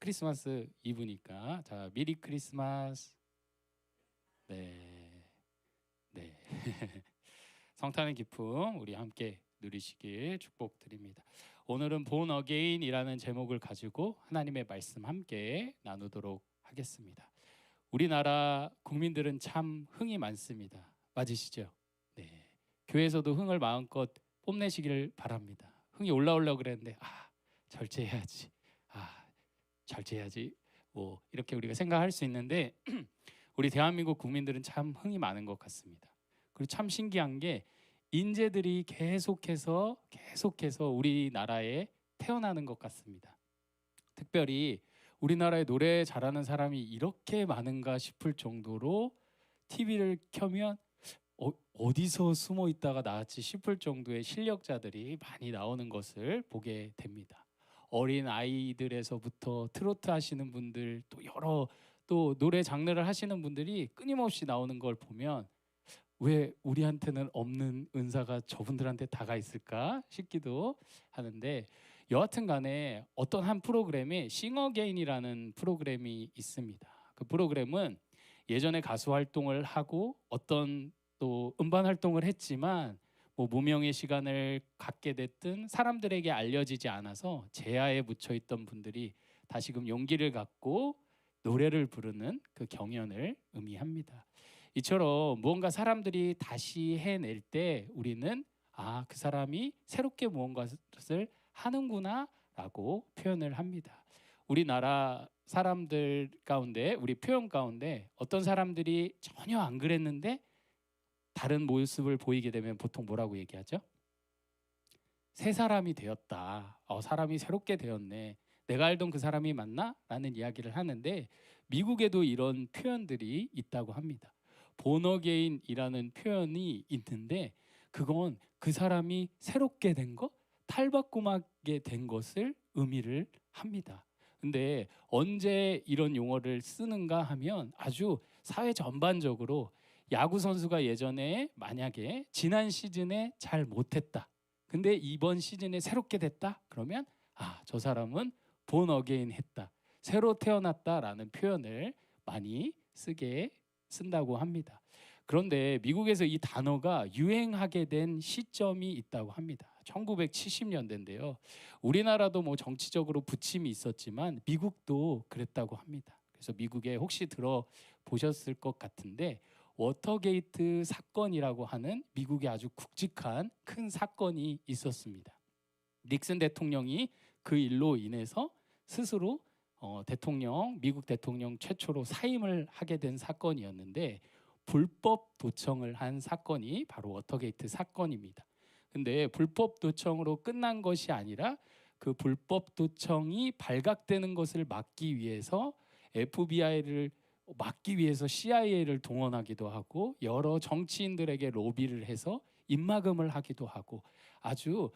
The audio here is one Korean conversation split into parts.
크리스마스 이브니까 자 미리 크리스마스. 네, 네. 성탄의 기쁨 우리 함께 누리시길 축복드립니다. 오늘은 본 어게인이라는 제목을 가지고 하나님의 말씀 함께 나누도록 하겠습니다. 우리나라 국민들은 참 흥이 많습니다. 맞으시죠? 네. 교회에서도 흥을 마음껏 뽐내시길 바랍니다. 흥이 올라오려고 그랬는데 절제해야지. 절제해야지. 뭐 이렇게 우리가 생각할 수 있는데 우리 대한민국 국민들은 참 흥이 많은 것 같습니다. 그리고 참 신기한 게 인재들이 계속해서 우리나라에 태어나는 것 같습니다. 특별히 우리나라에 노래 잘하는 사람이 이렇게 많은가 싶을 정도로 TV를 켜면 어디서 숨어 있다가 나왔지 싶을 정도의 실력자들이 많이 나오는 것을 보게 됩니다. 어린 아이들에서부터 트로트 하시는 분들 또 노래 장르를 하시는 분들이 끊임없이 나오는 걸 보면 왜 우리한테는 없는 은사가 저분들한테 다가 있을까 싶기도 하는데, 여하튼 간에 어떤 한 프로그램에 싱어게인이라는 프로그램이 있습니다. 그 프로그램은 예전에 가수 활동을 하고 어떤 또 음반 활동을 했지만 뭐 무명의 시간을 갖게 됐든 사람들에게 알려지지 않아서 제야에 묻혀 있던 분들이 다시금 용기를 갖고 노래를 부르는 그 경연을 의미합니다. 이처럼 무언가 사람들이 다시 해낼 때 우리는 그 사람이 새롭게 무언가를 하는구나 라고 표현을 합니다. 우리나라 사람들 가운데, 우리 표현 가운데 어떤 사람들이 전혀 안 그랬는데 다른 모습을 보이게 되면 보통 뭐라고 얘기하죠? 새 사람이 되었다. 사람이 새롭게 되었네. 내가 알던 그 사람이 맞나? 라는 이야기를 하는데 미국에도 이런 표현들이 있다고 합니다. 본어게인이라는 표현이 있는데 그건 그 사람이 새롭게 된 것, 탈바꿈하게 된 것을 의미를 합니다. 근데 언제 이런 용어를 쓰는가 하면 아주 사회 전반적으로 야구 선수가 예전에 만약에 지난 시즌에 잘 못했다. 근데 이번 시즌에 새롭게 됐다. 그러면 저 사람은 본 어게인 했다. 새로 태어났다라는 표현을 많이 쓴다고 합니다. 그런데 미국에서 이 단어가 유행하게 된 시점이 있다고 합니다. 1970년대인데요. 우리나라도 뭐 정치적으로 부침이 있었지만 미국도 그랬다고 합니다. 그래서 미국에 혹시 들어보셨을 것 같은데 워터게이트 사건이라고 하는 미국의 아주 굵직한 큰 사건이 있었습니다. 닉슨 대통령이 그 일로 인해서 스스로 미국 대통령 최초로 사임을 하게 된 사건이었는데 불법 도청을 한 사건이 바로 워터게이트 사건입니다. 근데 불법 도청으로 끝난 것이 아니라 그 불법 도청이 발각되는 것을 막기 위해서 FBI를 막기 위해서 CIA를 동원하기도 하고 여러 정치인들에게 로비를 해서 입막음을 하기도 하고 아주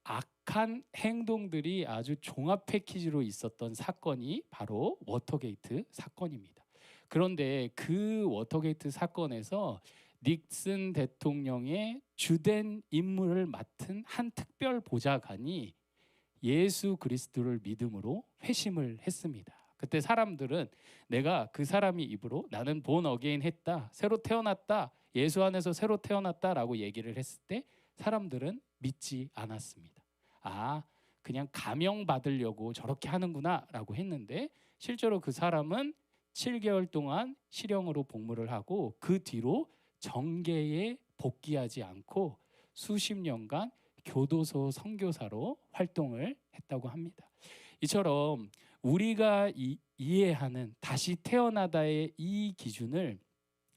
악한 행동들이 아주 종합 패키지로 있었던 사건이 바로 워터게이트 사건입니다. 그런데 그 워터게이트 사건에서 닉슨 대통령의 주된 임무를 맡은 한 특별 보좌관이 예수 그리스도를 믿음으로 회심을 했습니다. 그때 사람들은 내가 그 사람이 입으로 나는 본 어게인 했다, 새로 태어났다, 예수 안에서 새로 태어났다라고 얘기를 했을 때 사람들은 믿지 않았습니다. 그냥 감형 받으려고 저렇게 하는구나라고 했는데 실제로 그 사람은 7개월 동안 실형으로 복무를 하고 그 뒤로 정계에 복귀하지 않고 수십 년간 교도소 선교사로 활동을 했다고 합니다. 이처럼 우리가 이해하는 다시 태어나다의 이 기준을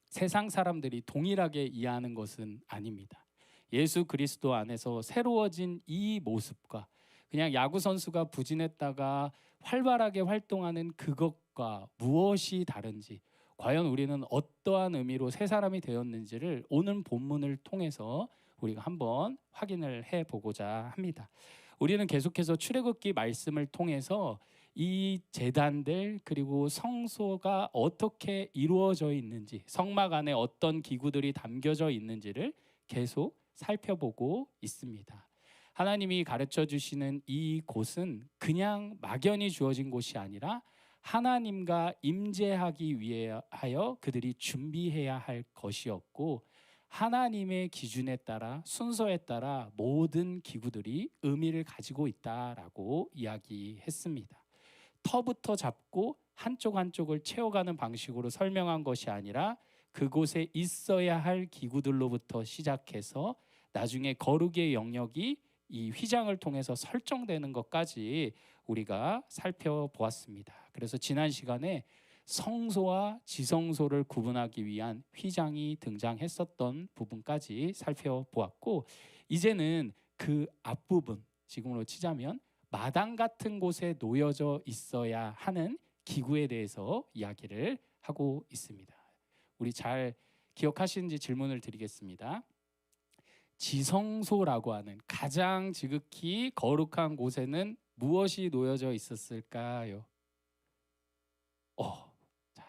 세상 사람들이 동일하게 이해하는 것은 아닙니다. 예수 그리스도 안에서 새로워진 이 모습과 그냥 야구 선수가 부진했다가 활발하게 활동하는 그것과 무엇이 다른지, 과연 우리는 어떠한 의미로 새 사람이 되었는지를 오늘 본문을 통해서 우리가 한번 확인을 해보고자 합니다. 우리는 계속해서 출애굽기 말씀을 통해서 이 제단들 그리고 성소가 어떻게 이루어져 있는지, 성막 안에 어떤 기구들이 담겨져 있는지를 계속 살펴보고 있습니다. 하나님이 가르쳐 주시는 이 곳은 그냥 막연히 주어진 곳이 아니라 하나님과 임재하기 위하여 그들이 준비해야 할 것이었고, 하나님의 기준에 따라 순서에 따라 모든 기구들이 의미를 가지고 있다라고 이야기했습니다. 터부터 잡고 한쪽 한쪽을 채워가는 방식으로 설명한 것이 아니라 그곳에 있어야 할 기구들로부터 시작해서 나중에 거룩의 영역이 이 휘장을 통해서 설정되는 것까지 우리가 살펴보았습니다. 그래서 지난 시간에 성소와 지성소를 구분하기 위한 휘장이 등장했었던 부분까지 살펴보았고, 이제는 그 앞부분, 지금으로 치자면 마당 같은 곳에 놓여져 있어야 하는 기구에 대해서 이야기를 하고 있습니다. 우리 잘 기억하시는지 질문을 드리겠습니다. 지성소라고 하는 가장 지극히 거룩한 곳에는 무엇이 놓여져 있었을까요? 자,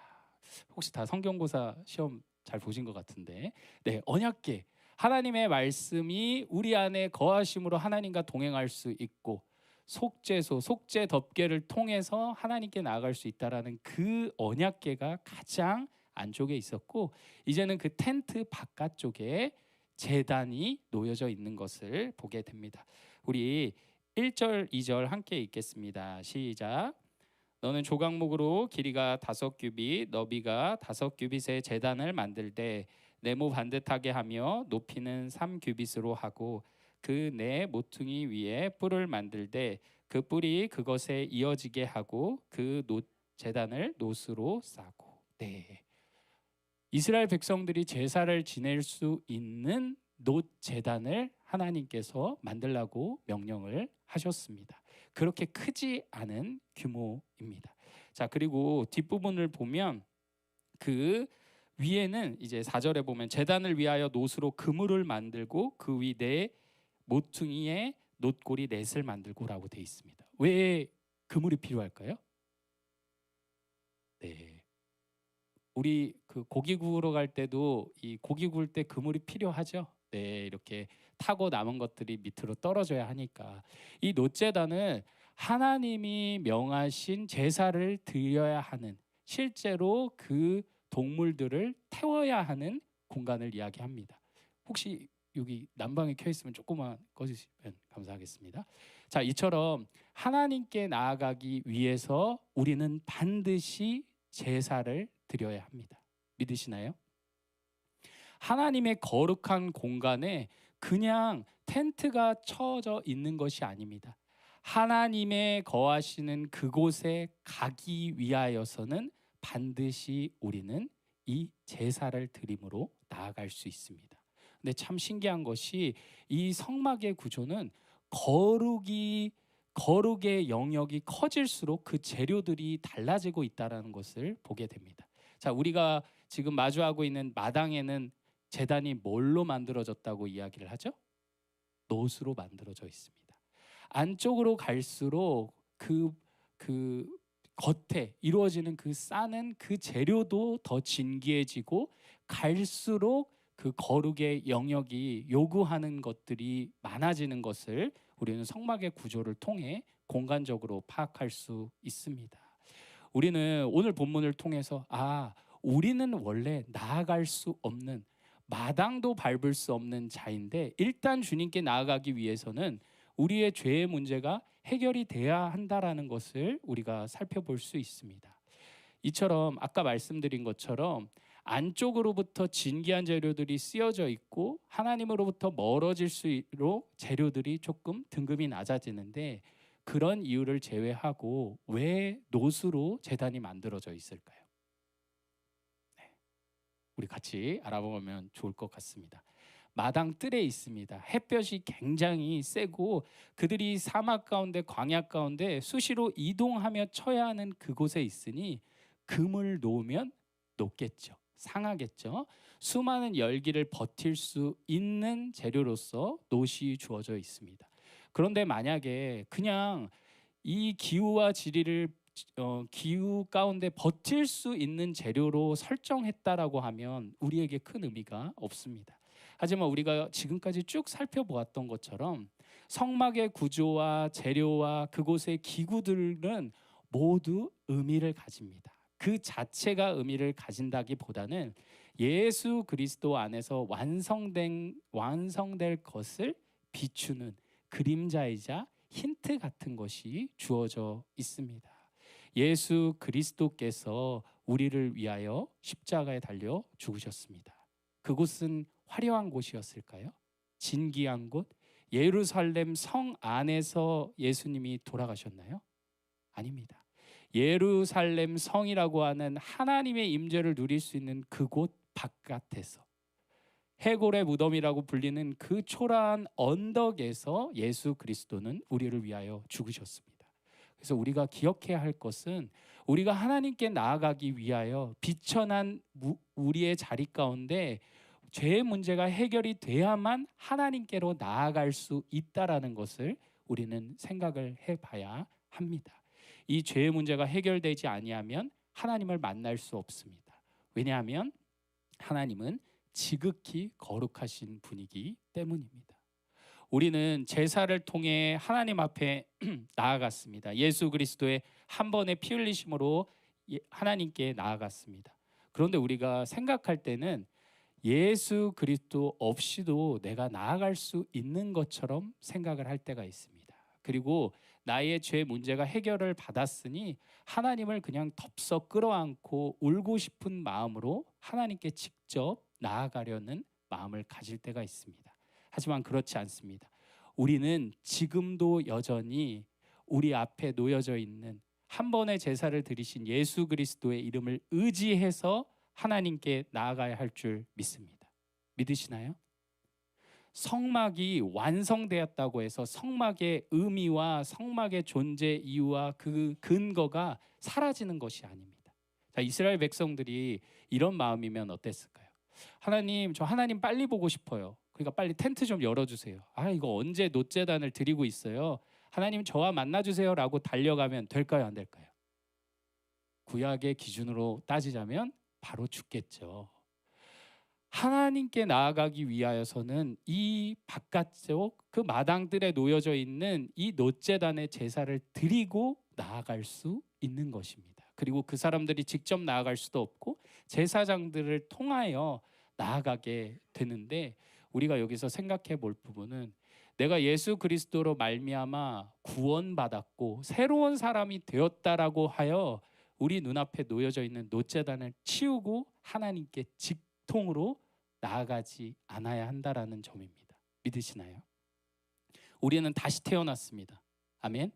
혹시 다 성경고사 시험 잘 보신 것 같은데, 네, 언약궤, 하나님의 말씀이 우리 안에 거하심으로 하나님과 동행할 수 있고, 속죄소, 속죄 덮개를 통해서 하나님께 나아갈 수 있다라는 그 언약궤가 가장 안쪽에 있었고, 이제는 그 텐트 바깥쪽에 제단이 놓여져 있는 것을 보게 됩니다. 우리 1절, 2절 함께 읽겠습니다. 시작. 너는 조각목으로 길이가 5규빗, 너비가 5규빗의 제단을 만들되 네모 반듯하게 하며 높이는 3규빗으로 하고 그 네 모퉁이 위에 뿔을 만들되 그 뿔이 그것에 이어지게 하고 그 제단을 노스로 싸고. 네. 이스라엘 백성들이 제사를 지낼 수 있는 놋 제단을 하나님께서 만들라고 명령을 하셨습니다. 그렇게 크지 않은 규모입니다. 자, 그리고 뒷부분을 보면 그 위에는 이제 4절에 보면 제단을 위하여 놋으로 그물을 만들고 그 위 네 모퉁이에 놋고리 넷을 만들고라고 되어 있습니다. 왜 그물이 필요할까요? 네. 우리 그 고기 구우러 갈 때도 이 고기 구울 때 그물이 필요하죠. 네, 이렇게 타고 남은 것들이 밑으로 떨어져야 하니까. 이 놋제단은 하나님이 명하신 제사를 드려야 하는, 실제로 그 동물들을 태워야 하는 공간을 이야기합니다. 혹시 여기 난방이 켜 있으면 조금만 꺼주시면 감사하겠습니다. 자, 이처럼 하나님께 나아가기 위해서 우리는 반드시 제사를 드려야 합니다. 믿으시나요? 하나님의 거룩한 공간에 그냥 텐트가 쳐져 있는 것이 아닙니다. 하나님의 거하시는 그곳에 가기 위하여서는 반드시 우리는 이 제사를 드림으로 나아갈 수 있습니다. 근데 참 신기한 것이 이 성막의 구조는 거룩의 영역이 커질수록 그 재료들이 달라지고 있다는 것을 보게 됩니다. 자, 우리가 지금 마주하고 있는 마당에는 제단이 뭘로 만들어졌다고 이야기를 하죠? 놋으로 만들어져 있습니다. 안쪽으로 갈수록 그 겉에 이루어지는 그 싸는 그 재료도 더 진귀해지고 갈수록 그 거룩의 영역이 요구하는 것들이 많아지는 것을 우리는 성막의 구조를 통해 공간적으로 파악할 수 있습니다. 우리는 오늘 본문을 통해서 우리는 원래 나아갈 수 없는, 마당도 밟을 수 없는 자인데 일단 주님께 나아가기 위해서는 우리의 죄의 문제가 해결이 돼야 한다라는 것을 우리가 살펴볼 수 있습니다. 이처럼 아까 말씀드린 것처럼 안쪽으로부터 진귀한 재료들이 쓰여져 있고 하나님으로부터 멀어질수록 재료들이 조금 등급이 낮아지는데, 그런 이유를 제외하고 왜 놋으로 제단이 만들어져 있을까요? 네. 우리 같이 알아보면 좋을 것 같습니다. 마당 뜰에 있습니다. 햇볕이 굉장히 세고 그들이 사막 가운데, 광야 가운데 수시로 이동하며 쳐야 하는 그곳에 있으니 금을 놓으면 녹겠죠. 상하겠죠. 수많은 열기를 버틸 수 있는 재료로서 놋이 주어져 있습니다. 그런데 만약에 그냥 이 기후와 지리를 기후 가운데 버틸 수 있는 재료로 설정했다라고 하면 우리에게 큰 의미가 없습니다. 하지만 우리가 지금까지 쭉 살펴보았던 것처럼 성막의 구조와 재료와 그곳의 기구들은 모두 의미를 가집니다. 그 자체가 의미를 가진다기보다는 예수 그리스도 안에서 완성될 것을 비추는 그림자이자 힌트 같은 것이 주어져 있습니다. 예수 그리스도께서 우리를 위하여 십자가에 달려 죽으셨습니다. 그곳은 화려한 곳이었을까요? 진귀한 곳, 예루살렘 성 안에서 예수님이 돌아가셨나요? 아닙니다. 예루살렘 성이라고 하는 하나님의 임재를 누릴 수 있는 그곳 바깥에서, 해골의 무덤이라고 불리는 그 초라한 언덕에서 예수 그리스도는 우리를 위하여 죽으셨습니다. 그래서 우리가 기억해야 할 것은 우리가 하나님께 나아가기 위하여 비천한 우리의 자리 가운데 죄의 문제가 해결이 돼야만 하나님께로 나아갈 수 있다라는 것을 우리는 생각을 해봐야 합니다. 이 죄의 문제가 해결되지 아니하면 하나님을 만날 수 없습니다. 왜냐하면 하나님은 지극히 거룩하신 분이기 때문입니다. 우리는 제사를 통해 하나님 앞에 나아갔습니다. 예수 그리스도의 한 번의 피 흘리심으로 하나님께 나아갔습니다. 그런데 우리가 생각할 때는 예수 그리스도 없이도 내가 나아갈 수 있는 것처럼 생각을 할 때가 있습니다. 그리고 나의 죄 문제가 해결을 받았으니 하나님을 그냥 덥석 끌어안고 울고 싶은 마음으로 하나님께 직접 나아가려는 마음을 가질 때가 있습니다. 하지만 그렇지 않습니다. 우리는 지금도 여전히 우리 앞에 놓여져 있는 한 번의 제사를 드리신 예수 그리스도의 이름을 의지해서 하나님께 나아가야 할 줄 믿습니다. 믿으시나요? 성막이 완성되었다고 해서 성막의 의미와 성막의 존재 이유와 그 근거가 사라지는 것이 아닙니다. 자, 이스라엘 백성들이 이런 마음이면 어땠을까요? 하나님, 저 하나님 빨리 보고 싶어요. 그러니까 빨리 텐트 좀 열어주세요. 아, 이거 언제 놋제단을 드리고 있어요. 하나님 저와 만나주세요 라고 달려가면 될까요, 안 될까요? 구약의 기준으로 따지자면 바로 죽겠죠. 하나님께 나아가기 위하여서는 이 바깥쪽 그 마당들에 놓여져 있는 이 놋제단의 제사를 드리고 나아갈 수 있는 것입니다. 그리고 그 사람들이 직접 나아갈 수도 없고 제사장들을 통하여 나아가게 되는데, 우리가 여기서 생각해 볼 부분은 내가 예수 그리스도로 말미암아 구원받았고 새로운 사람이 되었다라고 하여 우리 눈앞에 놓여져 있는 놋제단을 치우고 하나님께 직통으로 나아가지 않아야 한다라는 점입니다. 믿으시나요? 우리는 다시 태어났습니다. 아멘.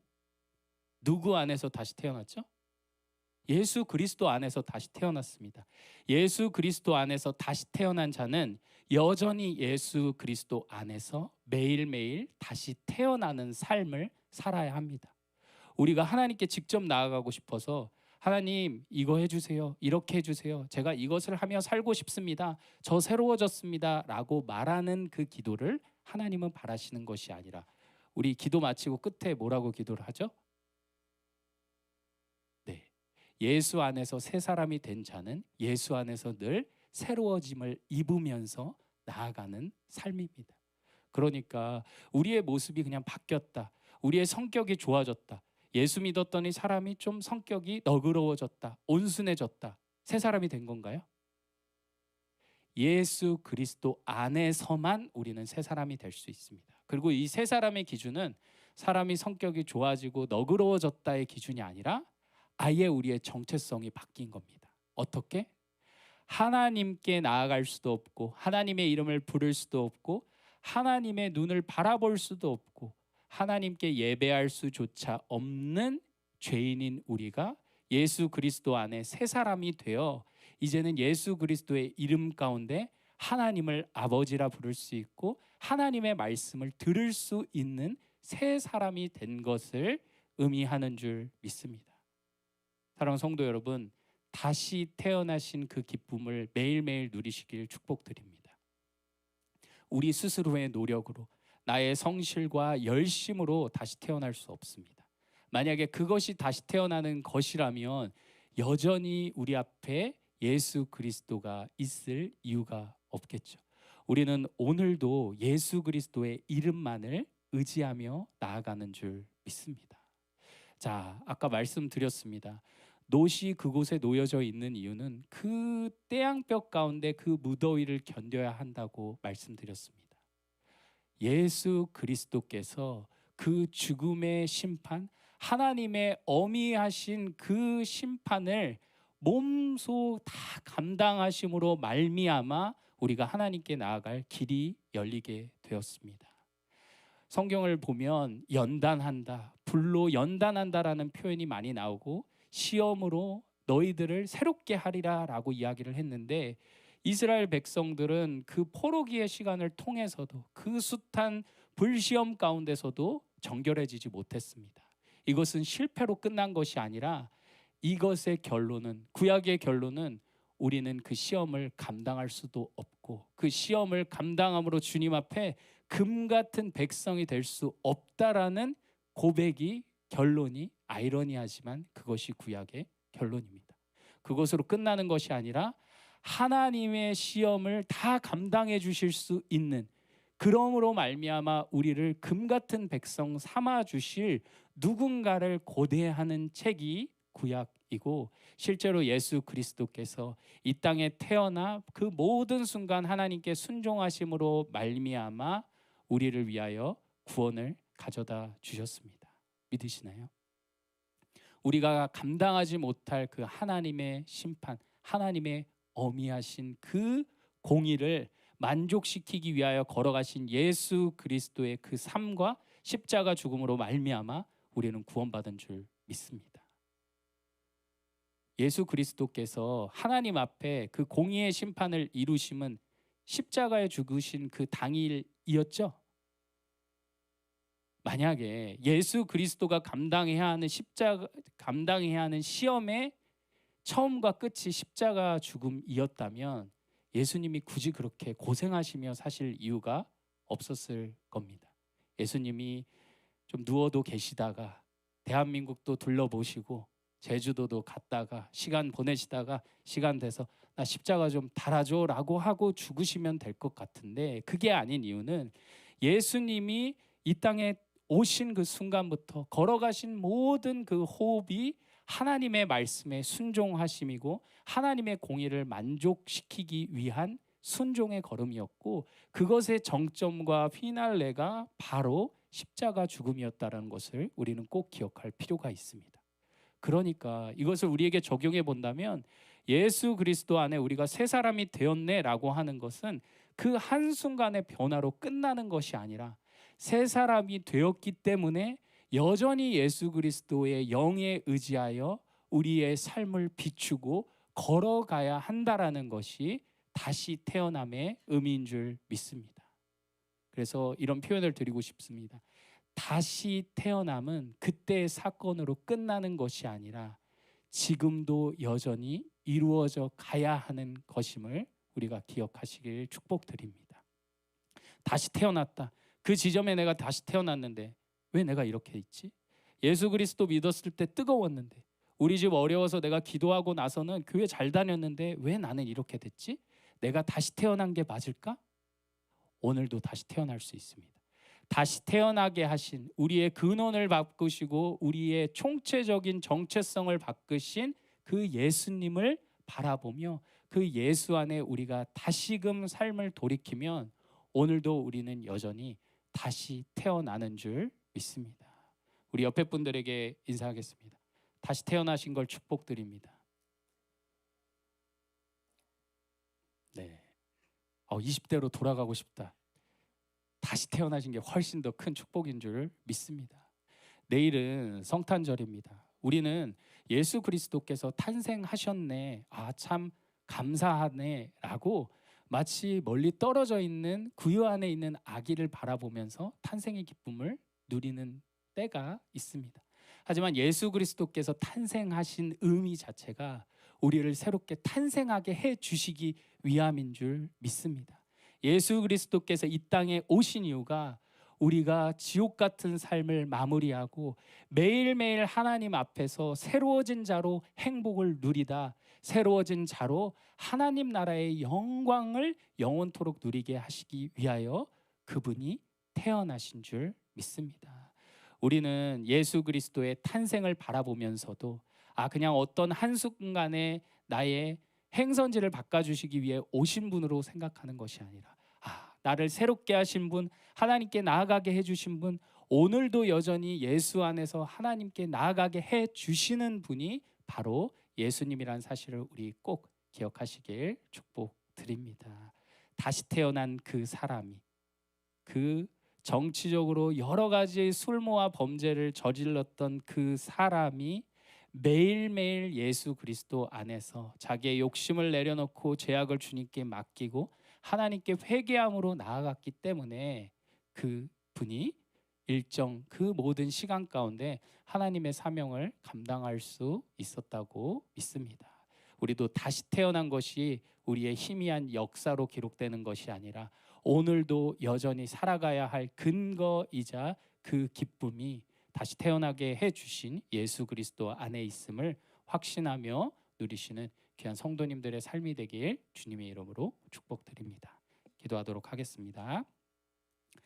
누구 안에서 다시 태어났죠? 예수 그리스도 안에서 다시 태어났습니다. 예수 그리스도 안에서 다시 태어난 자는 여전히 예수 그리스도 안에서 매일매일 다시 태어나는 삶을 살아야 합니다. 우리가 하나님께 직접 나아가고 싶어서 하나님 이거 해주세요, 이렇게 해주세요, 제가 이것을 하며 살고 싶습니다, 저 새로워졌습니다 라고 말하는 그 기도를 하나님은 바라시는 것이 아니라, 우리 기도 마치고 끝에 뭐라고 기도를 하죠? 네, 예수 안에서 새 사람이 된 자는 예수 안에서 늘 새로워짐을 입으면서 나아가는 삶입니다. 그러니까 우리의 모습이 그냥 바뀌었다, 우리의 성격이 좋아졌다, 예수 믿었더니 사람이 좀 성격이 너그러워졌다, 온순해졌다, 새 사람이 된 건가요? 예수 그리스도 안에서만 우리는 새 사람이 될 수 있습니다. 그리고 이 새 사람의 기준은 사람이 성격이 좋아지고 너그러워졌다의 기준이 아니라 아예 우리의 정체성이 바뀐 겁니다. 어떻게? 하나님께 나아갈 수도 없고 하나님의 이름을 부를 수도 없고 하나님의 눈을 바라볼 수도 없고 하나님께 예배할 수조차 없는 죄인인 우리가 예수 그리스도 안에 새 사람이 되어 이제는 예수 그리스도의 이름 가운데 하나님을 아버지라 부를 수 있고 하나님의 말씀을 들을 수 있는 새 사람이 된 것을 의미하는 줄 믿습니다. 사랑하는 성도 여러분, 다시 태어나신 그 기쁨을 매일매일 누리시길 축복드립니다. 우리 스스로의 노력으로 나의 성실과 열심으로 다시 태어날 수 없습니다. 만약에 그것이 다시 태어나는 것이라면 여전히 우리 앞에 예수 그리스도가 있을 이유가 없겠죠. 우리는 오늘도 예수 그리스도의 이름만을 의지하며 나아가는 줄 믿습니다. 자, 아까 말씀드렸습니다. 놋이 그곳에 놓여져 있는 이유는 그 태양볕 가운데 그 무더위를 견뎌야 한다고 말씀드렸습니다. 예수 그리스도께서 그 죽음의 심판, 하나님의 어미하신 그 심판을 몸소 다 감당하심으로 말미암아 우리가 하나님께 나아갈 길이 열리게 되었습니다. 성경을 보면 연단한다, 불로 연단한다라는 표현이 많이 나오고 시험으로 너희들을 새롭게 하리라 라고 이야기를 했는데, 이스라엘 백성들은 그 포로기의 시간을 통해서도 그 숱한 불시험 가운데서도 정결해지지 못했습니다. 이것은 실패로 끝난 것이 아니라 이것의 결론은, 구약의 결론은 우리는 그 시험을 감당할 수도 없고 그 시험을 감당함으로 주님 앞에 금 같은 백성이 될 수 없다라는 고백이, 결론이 아이러니하지만 그것이 구약의 결론입니다. 그것으로 끝나는 것이 아니라 하나님의 시험을 다 감당해 주실 수 있는, 그러므로 말미암아 우리를 금 같은 백성 삼아 주실 누군가를 고대하는 책이 구약이고, 실제로 예수 그리스도께서 이 땅에 태어나 그 모든 순간 하나님께 순종하심으로 말미암아 우리를 위하여 구원을 가져다 주셨습니다. 믿으시나요? 우리가 감당하지 못할 그 하나님의 심판, 하나님의 어미하신 그 공의를 만족시키기 위하여 걸어가신 예수 그리스도의 그 삶과 십자가 죽음으로 말미암아 우리는 구원받은 줄 믿습니다. 예수 그리스도께서 하나님 앞에 그 공의의 심판을 이루심은 십자가에 죽으신 그 당일이었죠. 만약에 예수 그리스도가 감당해야 하는 시험의 처음과 끝이 십자가 죽음이었다면 예수님이 굳이 그렇게 고생하시며 사실 이유가 없었을 겁니다. 예수님이 좀 누워도 계시다가 대한민국도 둘러보시고 제주도도 갔다가 시간 보내시다가 시간 돼서 나 십자가 좀 달아줘 라고 하고 죽으시면 될 것 같은데, 그게 아닌 이유는 예수님이 이 땅에 오신 그 순간부터 걸어가신 모든 그 호흡이 하나님의 말씀에 순종하심이고 하나님의 공의를 만족시키기 위한 순종의 걸음이었고, 그것의 정점과 피날레가 바로 십자가 죽음이었다는 것을 우리는 꼭 기억할 필요가 있습니다. 그러니까 이것을 우리에게 적용해 본다면 예수 그리스도 안에 우리가 새 사람이 되었네라고 하는 것은 그 한순간의 변화로 끝나는 것이 아니라 새 사람이 되었기 때문에 여전히 예수 그리스도의 영에 의지하여 우리의 삶을 비추고 걸어가야 한다라는 것이 다시 태어남의 의미인 줄 믿습니다. 그래서 이런 표현을 드리고 싶습니다. 다시 태어남은 그때의 사건으로 끝나는 것이 아니라 지금도 여전히 이루어져 가야 하는 것임을 우리가 기억하시길 축복드립니다. 다시 태어났다. 그 지점에 내가 다시 태어났는데 왜 내가 이렇게 있지? 예수 그리스도 믿었을 때 뜨거웠는데, 우리 집 어려워서 내가 기도하고 나서는 교회 잘 다녔는데 왜 나는 이렇게 됐지? 내가 다시 태어난 게 맞을까? 오늘도 다시 태어날 수 있습니다. 다시 태어나게 하신, 우리의 근원을 바꾸시고 우리의 총체적인 정체성을 바꾸신 그 예수님을 바라보며 그 예수 안에 우리가 다시금 삶을 돌이키면 오늘도 우리는 여전히 다시 태어나는 줄 믿습니다. 우리 옆에 분들에게 인사하겠습니다. 다시 태어나신 걸 축복드립니다. 네. 20대로 돌아가고 싶다. 다시 태어나신 게 훨씬 더 큰 축복인 줄 믿습니다. 내일은 성탄절입니다. 우리는 예수 그리스도께서 탄생하셨네, 참 감사하네 라고 마치 멀리 떨어져 있는 구유 안에 있는 아기를 바라보면서 탄생의 기쁨을 누리는 때가 있습니다. 하지만 예수 그리스도께서 탄생하신 의미 자체가 우리를 새롭게 탄생하게 해주시기 위함인 줄 믿습니다. 예수 그리스도께서 이 땅에 오신 이유가 우리가 지옥 같은 삶을 마무리하고 매일매일 하나님 앞에서 새로워진 자로 행복을 누리다, 새로워진 자로 하나님 나라의 영광을 영원토록 누리게 하시기 위하여 그분이 태어나신 줄 믿습니다. 우리는 예수 그리스도의 탄생을 바라보면서도 그냥 어떤 한순간에 나의 행선지를 바꿔주시기 위해 오신 분으로 생각하는 것이 아니라 나를 새롭게 하신 분, 하나님께 나아가게 해주신 분, 오늘도 여전히 예수 안에서 하나님께 나아가게 해주시는 분이 바로 예수님이라는 사실을 우리 꼭 기억하시길 축복드립니다. 다시 태어난 그 사람이 그 정치적으로 여러 가지 술모와 범죄를 저질렀던 그 사람이 매일매일 예수 그리스도 안에서 자기의 욕심을 내려놓고 죄악을 주님께 맡기고 하나님께 회개함으로 나아갔기 때문에 그 분이 일정 그 모든 시간 가운데 하나님의 사명을 감당할 수 있었다고 믿습니다. 우리도 다시 태어난 것이 우리의 희미한 역사로 기록되는 것이 아니라 오늘도 여전히 살아가야 할 근거이자 그 기쁨이 다시 태어나게 해주신 예수 그리스도 안에 있음을 확신하며 누리시는 귀한 성도님들의 삶이 되길 주님의 이름으로 축복드립니다. 기도하도록 하겠습니다.